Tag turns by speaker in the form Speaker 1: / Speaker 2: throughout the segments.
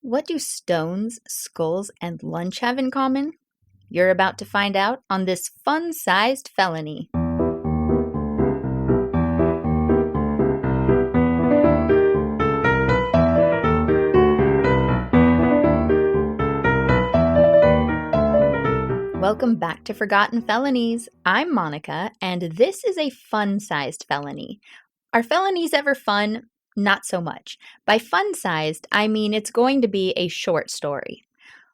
Speaker 1: What do stones, skulls, and lunch have in common? You're about to find out on this fun-sized felony. Welcome back to Forgotten Felonies. I'm Monica, and this is a fun-sized felony. Are felonies ever fun? Not so much. By fun-sized, I mean it's going to be a short story.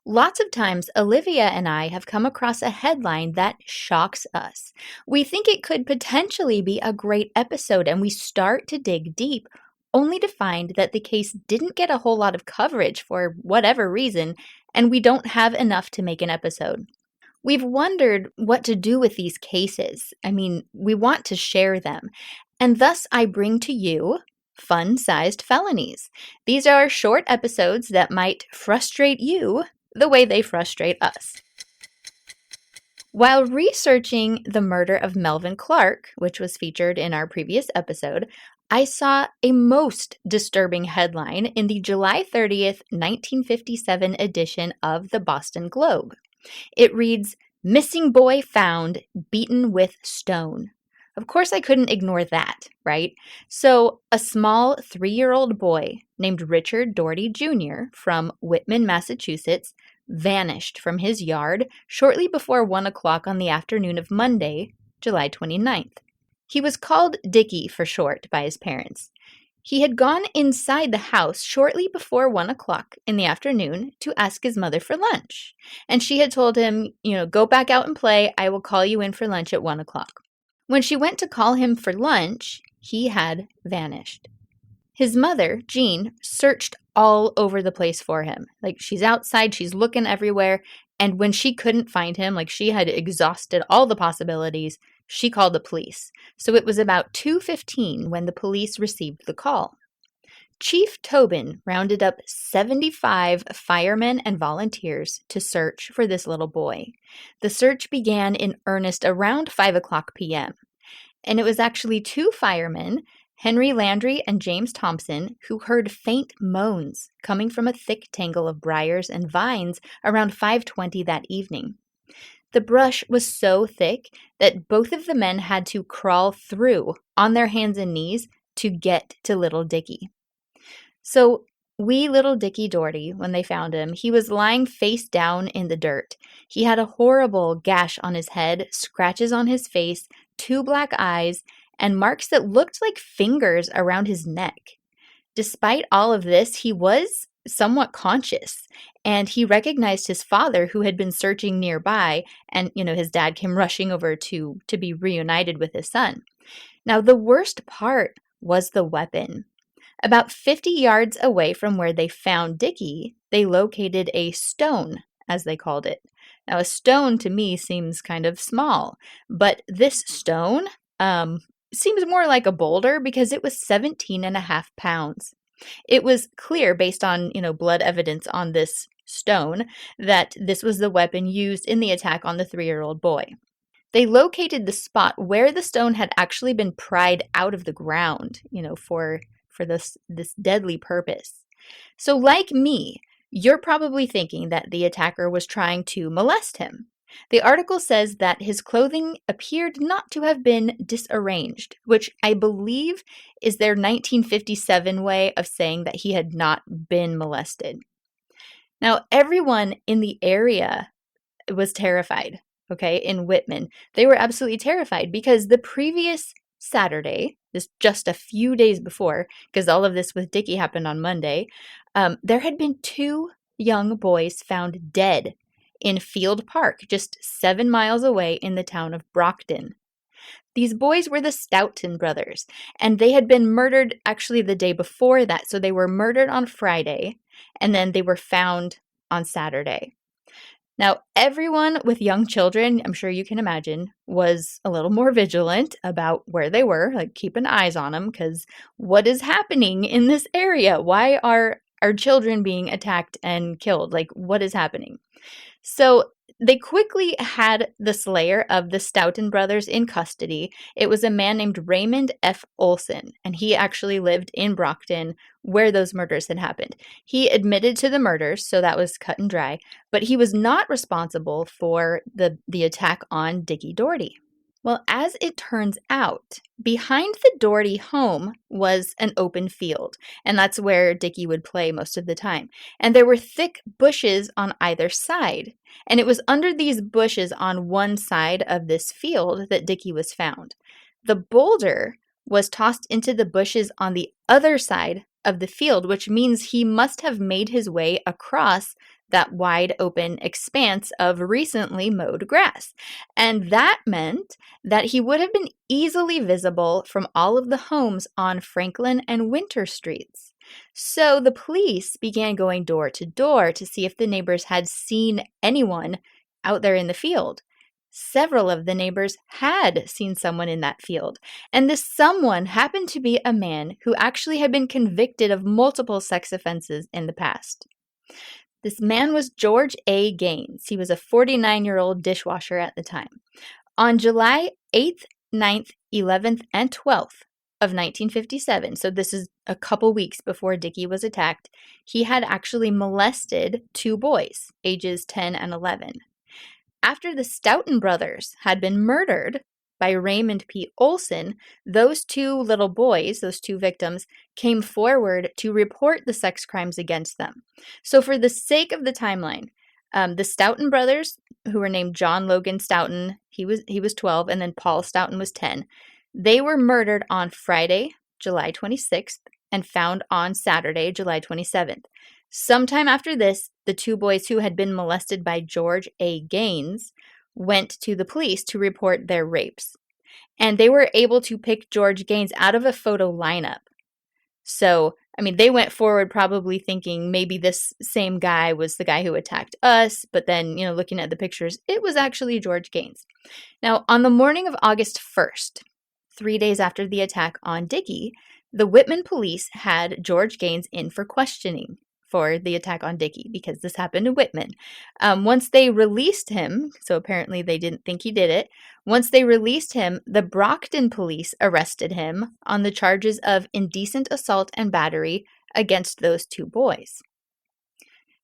Speaker 1: Lots of times, Olivia and I have come across a headline that shocks us. We think it could potentially be a great episode, and we start to dig deep, only to find that the case didn't get a whole lot of coverage for whatever reason, and we don't have enough to make an episode. We've wondered what to do with these cases. We want to share them. And thus I bring to you fun-sized felonies. These are short episodes that might frustrate you the way they frustrate us. While researching the murder of Melvin Clark, which was featured in our previous episode, I saw a most disturbing headline in the July 30th, 1957 edition of the Boston Globe. It reads, "Missing boy found, beaten with stone." Of course, I couldn't ignore that, right? So, a small 3-year-old boy named Richard Doherty Jr. from Whitman, Massachusetts, vanished from his yard shortly before 1 o'clock on the afternoon of Monday, July 29th. He was called Dicky for short by his parents. He had gone inside the house shortly before 1 o'clock in the afternoon to ask his mother for lunch. And she had told him, go back out and play. I will call you in for lunch at 1 o'clock. When she went to call him for lunch, he had vanished. His mother, Jean, searched all over the place for him. She's outside, she's looking everywhere. And when she couldn't find him, she had exhausted all the possibilities, she called the police. So it was about 2:15 when the police received the call. Chief Tobin rounded up 75 firemen and volunteers to search for this little boy. The search began in earnest around 5 o'clock p.m. And it was actually 2 firemen, Henry Landry and James Thompson, who heard faint moans coming from a thick tangle of briars and vines around 5:20 that evening. The brush was so thick that both of the men had to crawl through on their hands and knees to get to little Dicky. So wee little Dicky Doherty, when they found him, he was lying face down in the dirt. He had a horrible gash on his head, scratches on his face, 2 black eyes, and marks that looked like fingers around his neck. Despite all of this, he was somewhat conscious, and he recognized his father, who had been searching nearby, and his dad came rushing over to be reunited with his son. Now, the worst part was the weapon. About 50 yards away from where they found Dicky, they located a stone, as they called it. Now, a stone to me seems kind of small, but this stone seems more like a boulder because it was 17.5 pounds. It was clear based on, blood evidence on this stone that this was the weapon used in the attack on the 3-year-old boy. They located the spot where the stone had actually been pried out of the ground, for this deadly purpose. So like me, you're probably thinking that the attacker was trying to molest him. The article says that his clothing appeared not to have been disarranged, which I believe is their 1957 way of saying that he had not been molested. Now, everyone in the area was terrified, in Whitman. They were absolutely terrified because the previous Saturday, this just a few days before, because all of this with Dicky happened on Monday, there had been 2 young boys found dead in Field Park, just 7 miles away in the town of Brockton. These boys were the Stoughton brothers, and they had been murdered actually the day before that. So they were murdered on Friday, and then they were found on Saturday. Now, everyone with young children, I'm sure you can imagine, was a little more vigilant about where they were, keeping eyes on them, because what is happening in this area? Why are our children being attacked and killed? What is happening? So they quickly had the slayer of the Stoughton brothers in custody. It was a man named Raymond F. Olson, and he actually lived in Brockton where those murders had happened. He admitted to the murders, so that was cut and dry, but he was not responsible for the attack on Dicky Doherty. Well, as it turns out, behind the Doherty home was an open field, and that's where Dicky would play most of the time. And there were thick bushes on either side, and it was under these bushes on one side of this field that Dicky was found. The boulder was tossed into the bushes on the other side of the field, which means he must have made his way across that wide open expanse of recently mowed grass. And that meant that he would have been easily visible from all of the homes on Franklin and Winter Streets. So the police began going door to door to see if the neighbors had seen anyone out there in the field. Several of the neighbors had seen someone in that field, and this someone happened to be a man who actually had been convicted of multiple sex offenses in the past. This man was George A. Gaines. He was a 49-year-old dishwasher at the time. On July 8th, 9th, 11th, and 12th of 1957, so this is a couple weeks before Dicky was attacked, he had actually molested 2 boys, ages 10 and 11. After the Stoughton brothers had been murdered by Raymond P. Olson, those 2 little boys, those 2 victims, came forward to report the sex crimes against them. So for the sake of the timeline, the Stoughton brothers, who were named John Logan Stoughton, he was 12, and then Paul Stoughton was 10, they were murdered on Friday, July 26th, and found on Saturday, July 27th. Sometime after this, the 2 boys who had been molested by George A. Gaines went to the police to report their rapes. And they were able to pick George Gaines out of a photo lineup. So, they went forward probably thinking maybe this same guy was the guy who attacked us, but then, looking at the pictures, it was actually George Gaines. Now, on the morning of August 1st, 3 days after the attack on Dicky, the Whitman police had George Gaines in for questioning for the attack on Dicky, because this happened in Whitman. Once they released him, so apparently they didn't think he did it, once they released him, the Brockton police arrested him on the charges of indecent assault and battery against those 2 boys.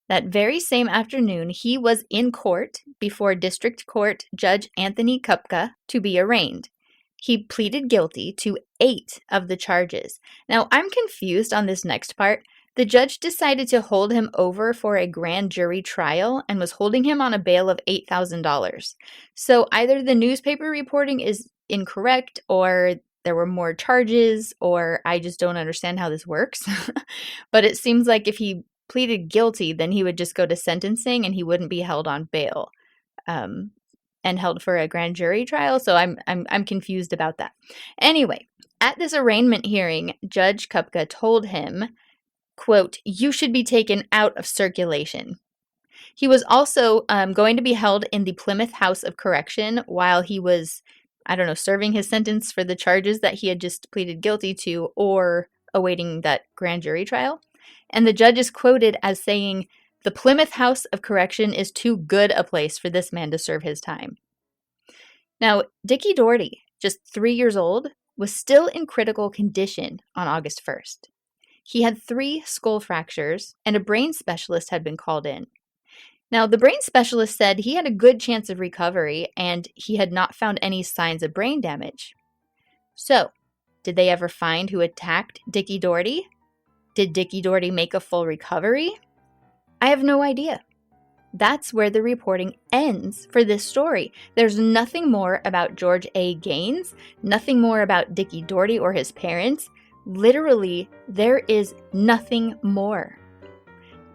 Speaker 1: That very same afternoon, he was in court before District Court Judge Anthony Kupka to be arraigned. He pleaded guilty to 8 of the charges. Now, I'm confused on this next part. The judge decided to hold him over for a grand jury trial and was holding him on a bail of $8,000. So either the newspaper reporting is incorrect, or there were more charges, or I just don't understand how this works. But it seems like if he pleaded guilty, then he would just go to sentencing and he wouldn't be held on bail and held for a grand jury trial. So I'm confused about that. Anyway, at this arraignment hearing, Judge Kupka told him, quote, "You should be taken out of circulation." He was also going to be held in the Plymouth House of Correction while he was, serving his sentence for the charges that he had just pleaded guilty to or awaiting that grand jury trial. And the judge is quoted as saying, "The Plymouth House of Correction is too good a place for this man to serve his time." Now, Dicky Doherty, just 3 years old, was still in critical condition on August 1st. He had 3 skull fractures, and a brain specialist had been called in. Now, the brain specialist said he had a good chance of recovery, and he had not found any signs of brain damage. So, did they ever find who attacked Dicky Doherty? Did Dicky Doherty make a full recovery? I have no idea. That's where the reporting ends for this story. There's nothing more about George A. Gaines, nothing more about Dicky Doherty or his parents. Literally, there is nothing more.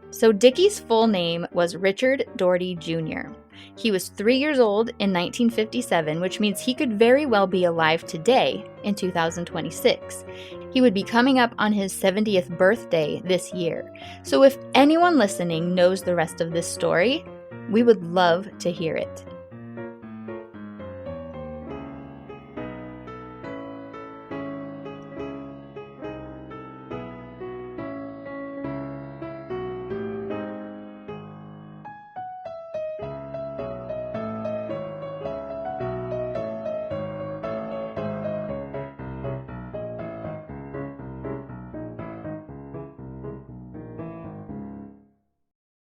Speaker 1: So Dicky's full name was Richard Doherty Jr. He was 3 years old in 1957, which means he could very well be alive today in 2026. He would be coming up on his 70th birthday this year. So if anyone listening knows the rest of this story, we would love to hear it.